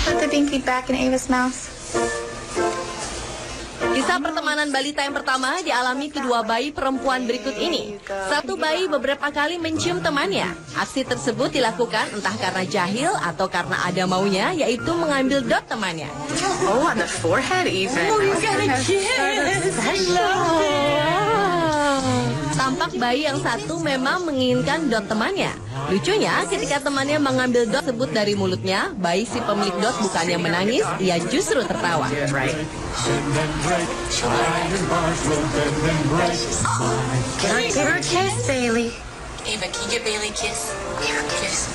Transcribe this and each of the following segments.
Put the binky back in Ava's mouth. Kisah pertemanan balita yang pertama dialami kedua bayi perempuan berikut ini. Satu bayi beberapa kali mencium temannya. Aksi tersebut dilakukan entah karena jahil atau karena ada maunya, yaitu mengambil dot temannya. Oh, on the forehead even. Tampak bayi yang satu memang menginginkan dot temannya. Lucunya, ketika temannya mengambil dot tersebut dari mulutnya, bayi si pemilik dot bukannya menangis, ia justru tertawa. Give her a kiss, Bailey. Ava, can you get Bailey a kiss? Give her a kiss.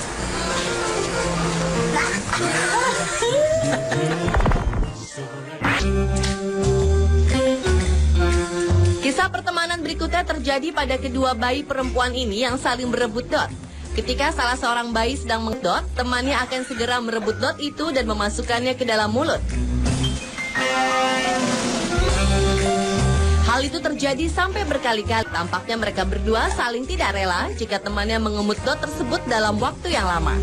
Kisah pertemanan berikutnya terjadi pada kedua bayi perempuan ini yang saling berebut dot. Ketika salah seorang bayi sedang mengedot, temannya akan segera merebut dot itu dan memasukkannya ke dalam mulut. Hal itu terjadi sampai berkali-kali. Tampaknya mereka berdua saling tidak rela jika temannya mengemut dot tersebut dalam waktu yang lama.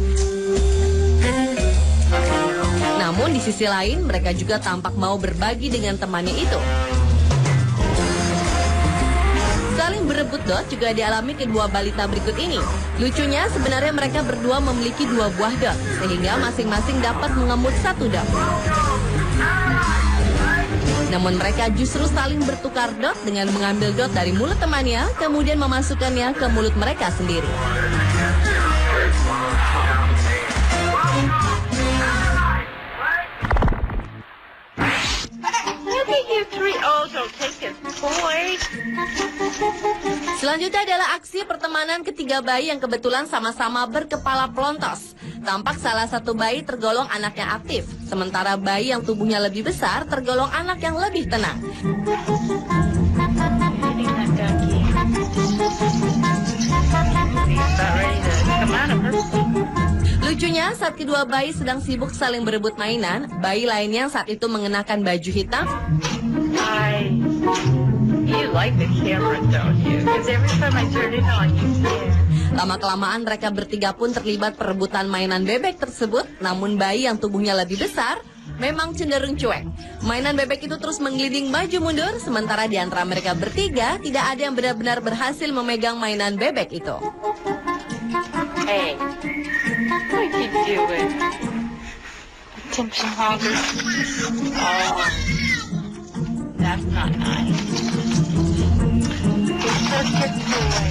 Namun di sisi lain, mereka juga tampak mau berbagi dengan temannya itu. Saling berebut dot juga dialami kedua balita berikut ini. Lucunya sebenarnya mereka berdua memiliki dua buah dot, sehingga masing-masing dapat mengemut satu dot. Namun mereka justru saling bertukar dot dengan mengambil dot dari mulut temannya, kemudian memasukkannya ke mulut mereka sendiri. Selanjutnya adalah aksi pertemanan ketiga bayi yang kebetulan sama-sama berkepala pelontos. Tampak salah satu bayi tergolong anak yang aktif, sementara bayi yang tubuhnya lebih besar tergolong anak yang lebih tenang. Lucunya, saat kedua bayi sedang sibuk saling berebut mainan, bayi lainnya saat itu mengenakan baju hitam. Lama-kelamaan mereka bertiga pun terlibat perebutan mainan bebek tersebut, namun bayi yang tubuhnya lebih besar memang cenderung cuek. Mainan bebek itu terus menggelinding maju mundur, sementara di antara mereka bertiga tidak ada yang benar-benar berhasil memegang mainan bebek itu. Hey, what you doing? Attention hogger. Oh, that's not nice. You're such a toy.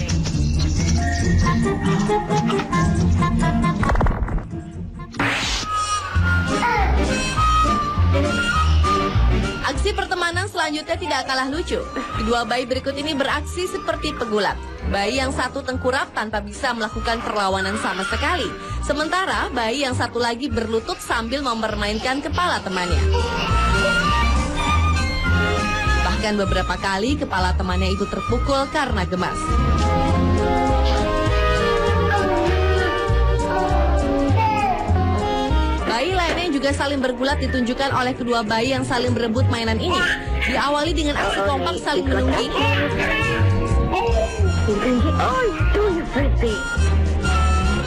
Aksi pertemanan selanjutnya tidak kalah lucu. Kedua bayi berikut ini beraksi seperti pegulat. Bayi yang satu tengkurap tanpa bisa melakukan perlawanan sama sekali. Sementara bayi yang satu lagi berlutut sambil mempermainkan kepala temannya. Bahkan beberapa kali kepala temannya itu terpukul karena gemas. Bayi lainnya juga saling bergulat ditunjukkan oleh kedua bayi yang saling berebut mainan ini. Diawali dengan aksi kompak saling menungging.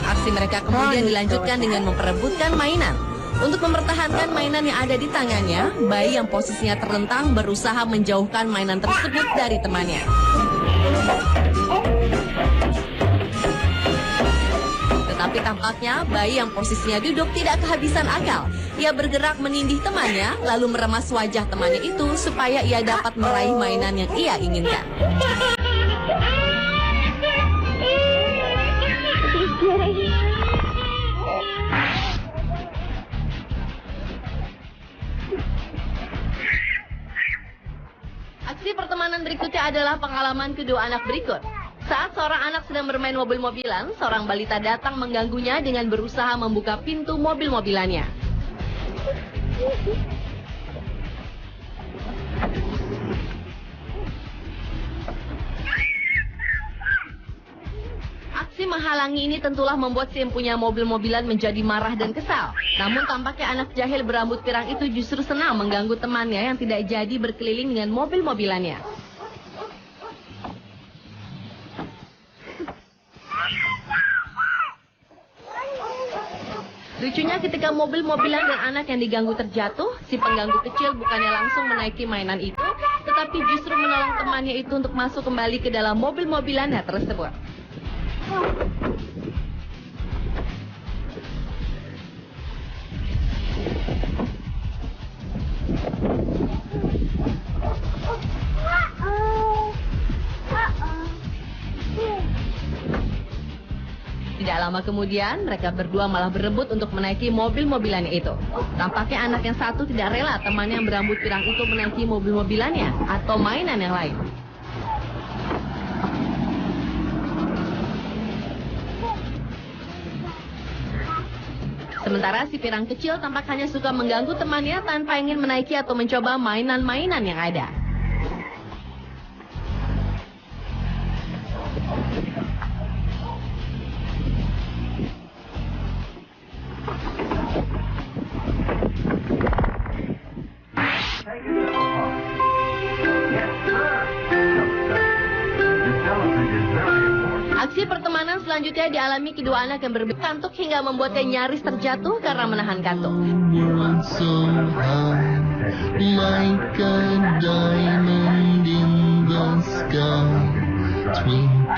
Aksi mereka kemudian dilanjutkan dengan memperebutkan mainan. Untuk mempertahankan mainan yang ada di tangannya, bayi yang posisinya terlentang berusaha menjauhkan mainan tersebut dari temannya. Tetapi tampaknya bayi yang posisinya duduk tidak kehabisan akal. Ia bergerak menindih temannya, lalu meremas wajah temannya itu supaya ia dapat meraih mainan yang ia inginkan. Aksi pertemanan berikutnya adalah pengalaman kedua anak berikut. Saat seorang anak sedang bermain mobil-mobilan, seorang balita datang mengganggunya dengan berusaha membuka pintu mobil-mobilannya. Aksi menghalangi pelangi ini tentulah membuat si empunya mobil-mobilan menjadi marah dan kesal. Namun tampaknya anak jahil berambut pirang itu justru senang mengganggu temannya yang tidak jadi berkeliling dengan mobil-mobilannya. Lucunya ketika mobil-mobilan dan anak yang diganggu terjatuh, si pengganggu kecil bukannya langsung menaiki mainan itu, tetapi justru menolong temannya itu untuk masuk kembali ke dalam mobil-mobilannya tersebut. Tidak lama kemudian, mereka berdua malah berebut untuk menaiki mobil-mobilannya itu. Tampaknya anak yang satu tidak rela temannya yang berambut pirang itu menaiki mobil-mobilannya atau mainan yang lain. Sementara si pirang kecil tampak hanya suka mengganggu temannya tanpa ingin menaiki atau mencoba mainan-mainan yang ada. Aksi pertemanan selanjutnya dialami kedua anak yang berbeda kantuk hingga membuatnya nyaris terjatuh karena menahan kantuk.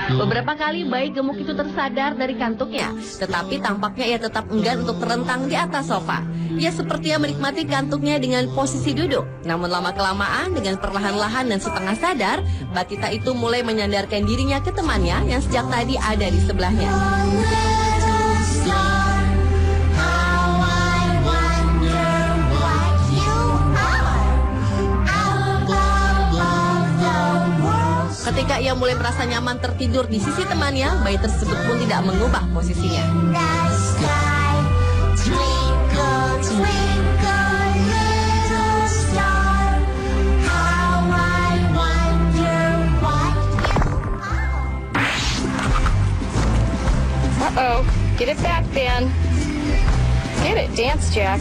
Beberapa kali bayi gemuk itu tersadar dari kantuknya, tetapi tampaknya ia tetap enggan untuk terentang di atas sofa. Ia sepertinya menikmati kantuknya dengan posisi duduk. Namun lama-kelamaan dengan perlahan-lahan dan setengah sadar, Batita itu mulai menyandarkan dirinya ke temannya yang sejak tadi ada di sebelahnya. Ketika ia mulai merasa nyaman tertidur di sisi temannya, bayi tersebut pun tidak mengubah posisinya. Uh-oh. Get it back, Ben. Get it, dance, Jack.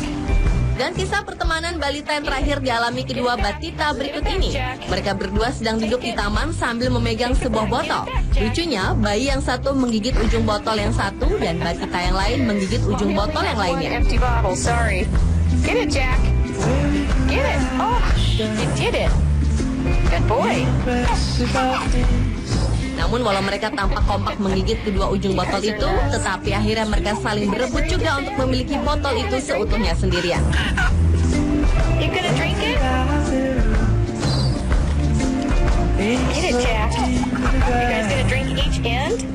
Dan kisah pertemanan balita yang terakhir dialami kedua Batita berikut ini. Mereka berdua sedang duduk di taman sambil memegang sebuah botol. Lucunya, bayi yang satu menggigit ujung botol yang satu dan Batita yang lain menggigit ujung botol yang lainnya. Empty bottle, sorry. Get it, Jack. Get it. Oh, you did it. Good boy. Namun walau mereka tampak kompak menggigit kedua ujung botol itu, tetapi akhirnya mereka saling berebut juga untuk memiliki botol itu seutuhnya sendirian. You gonna drink it? Get it, Jack. You guys gonna drink each end?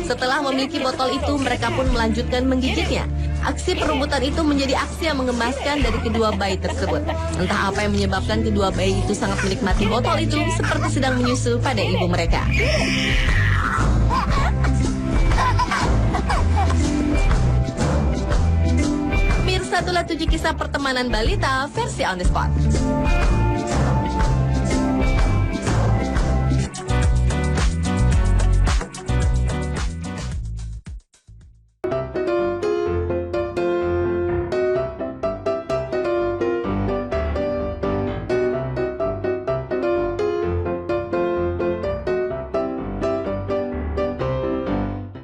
Setelah memiliki botol itu, mereka pun melanjutkan menggigitnya. Aksi perebutan itu menjadi aksi yang menggemaskan dari kedua bayi tersebut. Entah apa yang menyebabkan kedua bayi itu sangat menikmati botol itu seperti sedang menyusu pada ibu mereka. Mirsa, itulah 7 kisah pertemanan balita versi on the spot.